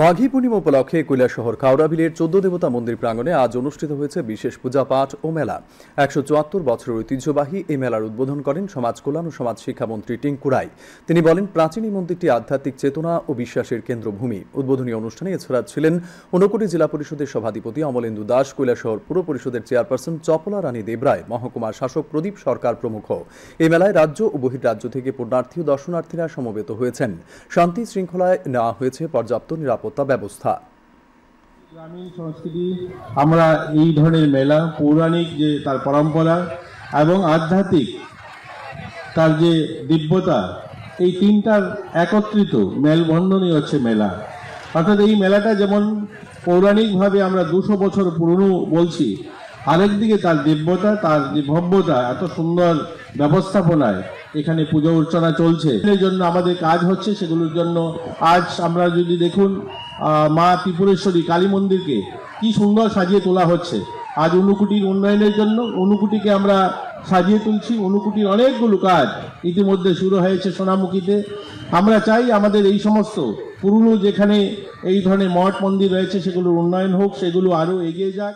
মাঘী পূর্ণিমা উপলক্ষে কৈলাসহর কাউরাবিলের ১৪ দেবতা মন্দির প্রাঙ্গণে আজ অনুষ্ঠিত হয়েছে বিশেষ পূজা পাঠ ও মেলা। ১৭৪ বছরের ঐতিহ্যবাহী এই মেলার উদ্বোধন করেন সমাজ কল্যাণ ও সমাজ শিক্ষামন্ত্রী টিঙ্কু রায়। তিনি বলেন, প্রাচীন এই মন্দিরটি আধ্যাত্মিক চেতনা ও বিশ্বাসের কেন্দ্রভূমি। উদ্বোধনী অনুষ্ঠানে এছাড়া ছিলেন ঊনকোটি জেলা পরিষদের সভাধিপতি অমলেন্দু দাস, কৈলাসহর পুর পরিষদের চেয়ারপারসন চপলা রানী দেবরায়, মহকুমার শাসক প্রদীপ সরকার প্রমুখ। এই মেলায় রাজ্য ও বহির্রাজ্য থেকে পুণ্যার্থী ও দর্শনার্থীরা সমবেত হয়েছেন। শান্তি শৃঙ্খলায় নেওয়া হয়েছে পর্যাপ্ত নিরাপত্তা ব্যবস্থা। গ্রামীণ সংস্কৃতি, আমরা এই ধরনের মেলা পৌরাণিক যে তার পরম্পরা এবং আধ্যাত্মিক তার যে দিব্যতা, এই তিনটার একত্রিত মেলবন্ধনই হচ্ছে মেলা। অর্থাৎ এই মেলাটা যেমন পৌরাণিকভাবে আমরা ২০০ বছর পুরনো বলছি, আরেকদিকে তার দিব্যতা, তার যে ভব্যতা, এত সুন্দর ব্যবস্থাপনায় এখানে পুজো অর্চনা চলছে। এর জন্য আমাদের কাজ হচ্ছে, সেগুলোর জন্য আজ আমরা যদি দেখুন মা ত্রিপুরেশ্বরী কালী মন্দিরকে কি সুন্দর সাজিয়ে তোলা হচ্ছে। আজ ঊনকোটির উন্নয়নের জন্য ঊনকোটিকে আমরা সাজিয়ে তুলছি। ঊনকোটির অনেকগুলো কাজ ইতিমধ্যে শুরু হয়েছে সোনামুখীতে। আমরা চাই আমাদের এই সমস্ত পুরনো যেখানে এই ধরনের মঠ মন্দির রয়েছে সেগুলোর উন্নয়ন হোক, সেগুলো আরও এগিয়ে যাক।